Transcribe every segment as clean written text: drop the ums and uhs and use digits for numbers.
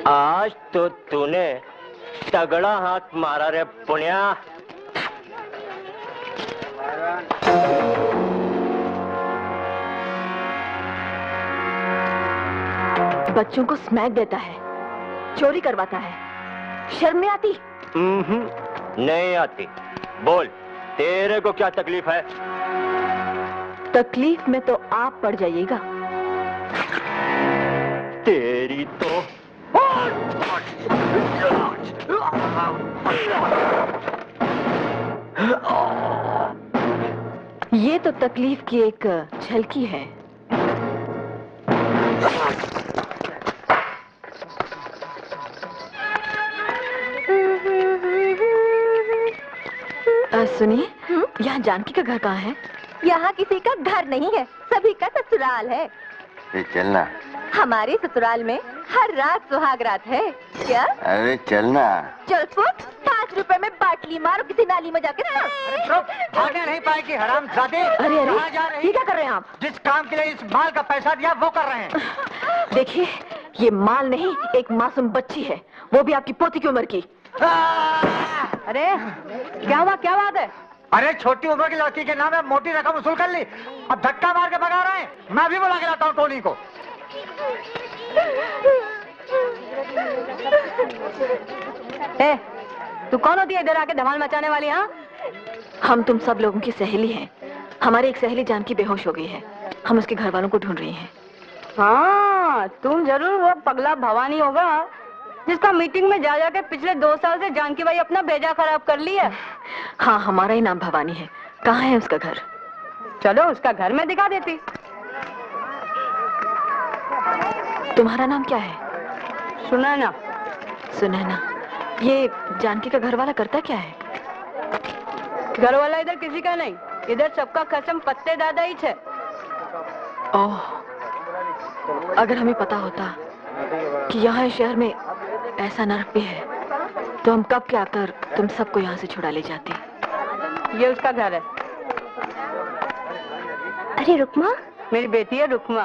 आज तो तूने तगड़ा हाथ मारा रे पुण्या। बच्चों को स्मैक देता है, चोरी करवाता है, शर्म नहीं आती? नहीं आती। बोल, तेरे को क्या तकलीफ है? तकलीफ में तो आप पड़ जाइएगा। तेरी तो ये तो तकलीफ की एक झलकी है। सुनिए, यहाँ जानकी का घर कहाँ है? यहाँ किसी का घर नहीं है, सभी का ससुराल है। चलना। हमारे ससुराल में हर रात सुहाग रात है। क्या? अरे चलना। चल फुट, 5 रुपए में बाटली मारो किसी नाली में जाके ना। भागने नहीं पाएगी हरामजादे। अरे अरे, कहाँ जा रही? ये क्या कर रहे हैं आप? जिस काम के लिए इस माल का पैसा दिया वो कर रहे हैं। देखिए, ये माल नहीं, एक मासूम बच्ची है, वो भी आपकी पोती की उम्र की। अरे क्या हुआ, क्या बात है? अरे छोटी उम्र की लड़की के नाम है मोटी रकम वसूल कर ली, अब धक्का मार के भगा रहे हैं। मैं भी बुला के लाता हूँ टोनी को। ए, तू कौन होती है इधर आके धमाल मचाने वाली? हाँ, हम तुम सब लोगों की सहेली हैं। हमारी एक सहेली जानकी बेहोश हो गई है, हम उसके घर वालों को ढूंढ रही हैं। हाँ, तुम जरूर वो पगला भवानी होगा जिसका मीटिंग में जा जाके पिछले 2 साल से जानकी भाई अपना भेजा खराब कर लिया। हाँ, हमारा ही नाम भवानी है। कहाँ है उसका घर? चलो उसका घर मैं दिखा देती। तुम्हारा नाम क्या है? सुनैना। सुनैना। ये जानकी का घर वाला करता क्या है? घर वाला इधर किसी का नहीं, इधर सबका कसम पत्ते दादा ही है। ओह, अगर हमें पता होता कि यहाँ शहर में ऐसा नर्क भी है तो हम कब के आकर तुम सबको यहाँ से छुड़ा ले जाते। ये उसका घर है। अरे रुकमा? मेरी बेटी है रुकमा।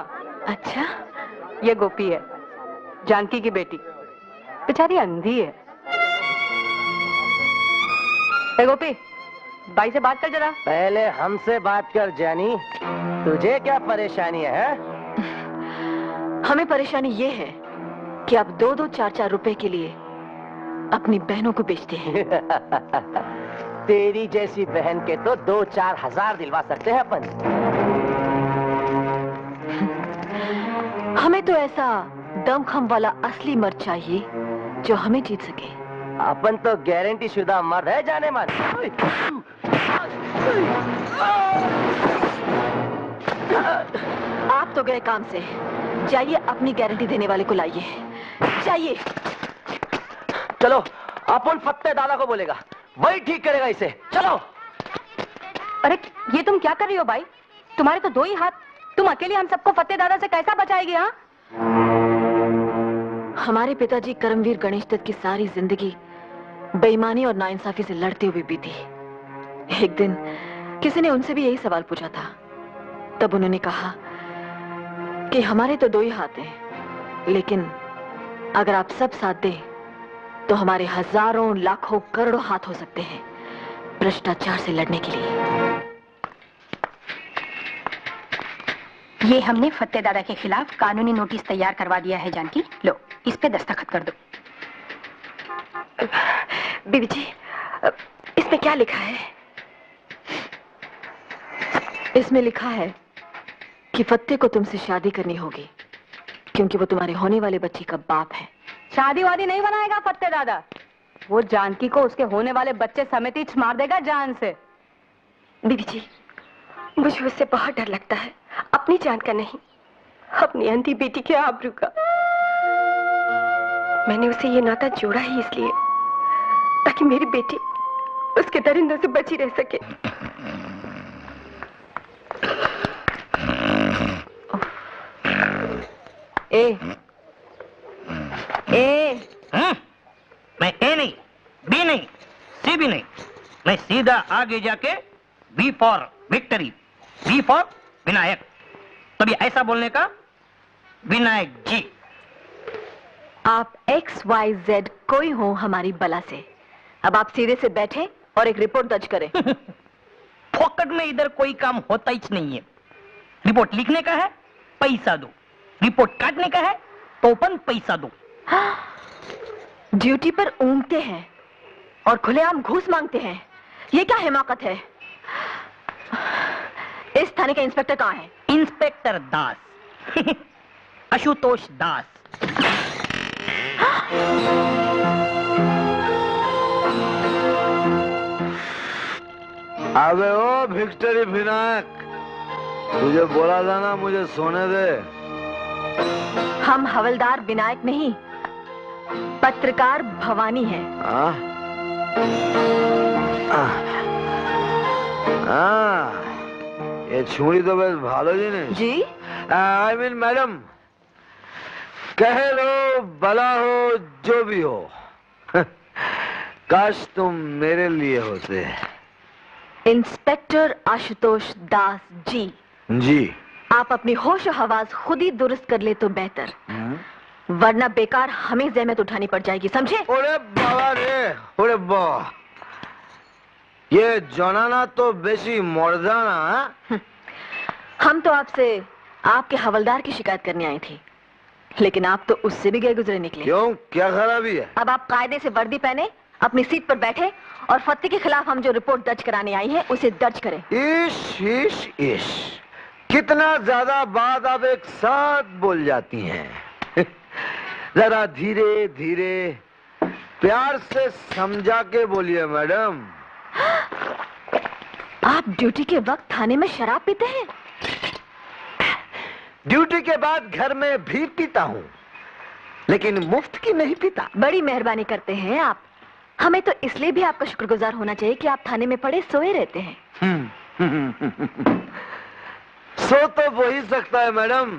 अच्छा। ये गोपी है, जानकी की बेटी, बेचारी अंधी है। ए गोपी, भाई से बात कर जरा। पहले हमसे बात कर जानी, तुझे क्या परेशानी है? हमें परेशानी ये है कि आप 2-2, 4-4 रुपए के लिए अपनी बहनों को बेचते हैं। तेरी जैसी बहन के तो 2-4 हजार दिलवा सकते हैं अपन। हमें तो ऐसा दमखम वाला असली मर्द चाहिए जो हमें जीत सके। अपन तो गारंटी शुदा मर्द है जाने मन। आप तो गए काम से, जाइए अपनी गारंटी देने वाले को लाइए। जाइए। चलो, अपन फत्ते दादा को बोलेगा, वही ठीक करेगा इसे। चलो। अरे ये तुम क्या कर रही हो भाई? तुम्हारे तो 2 ही हाथ, तुम अकेली हम सबको फत्ते दादा से कैसा बचाएगी? हाँ, हमारे पिताजी करमवीर गणेश दत्त की सारी जिंदगी बेईमानी और नाइंसाफी से लड़ते हुए बीती। एक दिन किसी ने उनसे भी यही सवाल पूछा था, तब उन्होंने कहा कि हमारे तो 2 ही हाथ हैं, लेकिन अगर आप सब साथ दें तो हमारे हजारों, लाखों, करोड़ों हाथ हो सकते हैं भ्रष्टाचार से लड़ने के लिए। ये हमने फत्ते दादा के खिलाफ कानूनी नोटिस तैयार करवा दिया है जानकी, लो इस पे दस्तखत कर दो। बीबी जी, इसमें क्या लिखा है? इसमें लिखा है कि फत्ते को तुमसे शादी करनी होगी क्योंकि वो तुम्हारे होने वाले बच्चे का बाप है। शादी वादी नहीं बनाएगा फत्ते दादा, वो जानकी को उसके होने वाले बच्चे समेत ही मार देगा जान से। बीबी जी, मुझे उससे बहुत डर लगता है, अपनी जान का नहीं, अपनी अंधी बेटी के आबरू का। मैंने उसे ये नाता जोड़ा ही इसलिए ताकि मेरी बेटी उसके दरिंदों से बची रह सके। ए मैं ए नहीं, बी नहीं, सी भी नहीं, मैं सीधा आगे जाके B for victory, B for Vinayak. तभी ऐसा बोलने का, विनायक जी। आप XYZ कोई हो हमारी बला से। अब आप सीधे से बैठे और एक रिपोर्ट दर्ज करें। फोकट में इधर कोई काम होता ही नहीं है। रिपोर्ट लिखने का है, पैसा दो। रिपोर्ट काटने का है, तो अपन पैसा दो। ड्यूटी पर ऊँघते हैं और खुलेआम घूस मांगते हैं, ये क्या हिमाकत है? इस थाने का इंस्पेक्टर कहाँ है? इंस्पेक्टर दास। आशुतोष दास। अबे ओ विक्टरी विनायक, तुझे बोला था ना मुझे सोने दे। हम हवलदार विनायक नहीं, पत्रकार भवानी हैं। ये छुरी तो बस भालो जी ने। जी? आई मीन मैडम, कह लो भला हो जो भी हो, काश तुम मेरे लिए होते। इंस्पेक्टर आशुतोष दास जी। जी। आप अपनी होश और हवास खुद ही दुरुस्त कर ले तो बेहतर, वरना बेकार हमें जहमत उठानी पड़ जाएगी, समझे? ओरे बाबा रे, ओरे बाबा, ये जनाना तो बेसी मर्दाना। हम तो आपसे आपके हवलदार की शिकायत करने आई थी, लेकिन आप तो उससे भी गए गुजरे निकले। क्यों, क्या खराबी है? अब आप कायदे से वर्दी पहने अपनी सीट पर बैठे और फत्ते के खिलाफ हम जो रिपोर्ट दर्ज कराने आई है उसे दर्ज करें। इश इश इश, कितना ज्यादा बात आप एक साथ बोल जाती हैं। जरा धीरे धीरे प्यार से समझा के बोलिए मैडम। आप ड्यूटी के वक्त थाने में शराब पीते हैं? ड्यूटी के बाद घर में भी पीता हूँ, लेकिन मुफ्त की नहीं पीता। बड़ी मेहरबानी करते हैं आप। हमें तो इसलिए भी आपका शुक्रगुजार होना चाहिए कि आप थाने में पड़े सोए रहते हैं। सो तो वही सकता है मैडम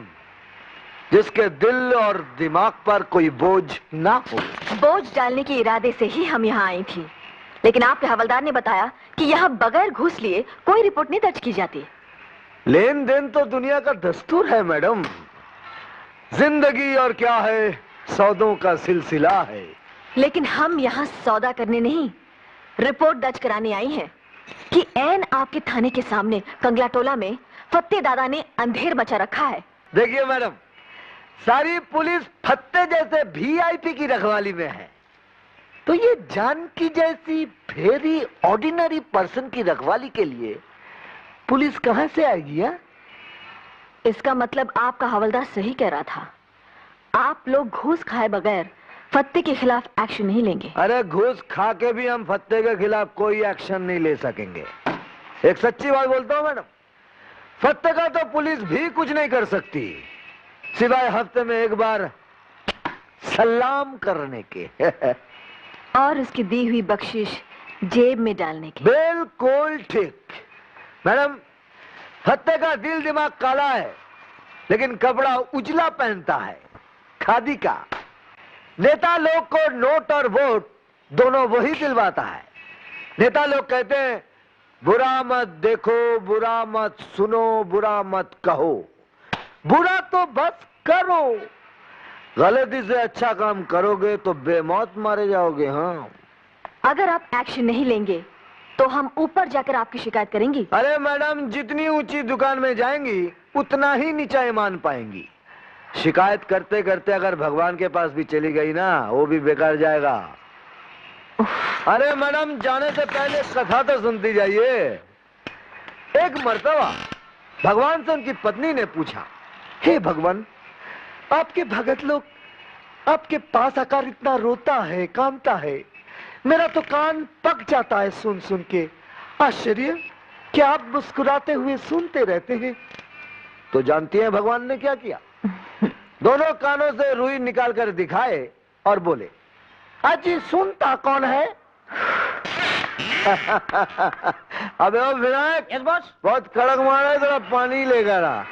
जिसके दिल और दिमाग पर कोई बोझ ना हो। बोझ डालने के इरादे से ही हम यहाँ आई थी, लेकिन आपके हवलदार ने बताया कि यहाँ बगैर घूस लिए कोई रिपोर्ट नहीं दर्ज की जाती। लेन देन तो दुनिया का दस्तूर है मैडम। जिंदगी और क्या है, सौदों का सिलसिला है। लेकिन हम यहाँ सौदा करने नहीं, रिपोर्ट दर्ज कराने आई हैं कि ऐन आपके थाने के सामने कंगला टोला में फत्ते दादा ने अंधेर मचा रखा है। देखिए मैडम, सारी पुलिस फत्ते जैसे वीआईपी की रखवाली में है, तो ये जानकी जैसी वेरी ऑर्डिनरी पर्सन की रखवाली के लिए पुलिस कहां से आएगी? या? इसका मतलब आपका हवलदार सही कह रहा था, आप लोग घूस खाए बगैर फत्ते के खिलाफ एक्शन नहीं लेंगे। अरे घूस खा के भी हम फत्ते के खिलाफ कोई एक्शन नहीं ले सकेंगे। एक सच्ची बात बोलता हूँ मैडम, फत्ते का तो पुलिस भी कुछ नहीं कर सकती, सिवाय हफ्ते में एक बार सलाम करने के। और उसकी दी हुई बख्शिश जेब में डालने के। बिल्कुल ठीक मैडम, फत्ते का दिल दिमाग काला है, लेकिन कपड़ा उजला पहनता है, खादी का। नेता लोग को नोट और वोट दोनों वही दिलवाता है। नेता लोग कहते हैं बुरा मत देखो, बुरा मत सुनो, बुरा मत कहो, बुरा तो बस करो। गलती से अच्छा काम करोगे तो बेमौत मारे जाओगे। हाँ, अगर आप एक्शन नहीं लेंगे तो हम ऊपर जाकर आपकी शिकायत करेंगी। अरे मैडम, जितनी ऊंची दुकान में जाएंगी उतना ही नीचा ईमान पाएंगी। शिकायत करते करते अगर भगवान के पास भी चली गई ना, वो भी बेकार जाएगा। अरे मैडम, जाने से पहले कथा तो सुनती जाइए। एक मर्तबा भगवान से उनकी पत्नी ने पूछा, हे भगवान, आपके भगत लोग आपके पास आकर इतना रोता है, कांपता है, मेरा तो कान पक जाता है सुन सुन के। आश्चर्य, क्या आप मुस्कुराते हुए सुनते रहते हैं? तो जानती हैं भगवान ने क्या किया? दोनों कानों से रुई निकाल कर दिखाए और बोले, अजी सुनता कौन है? अबे ओ विनायक, यस बॉस। बहुत कड़क मारा है, थोड़ा पानी लेकर आ।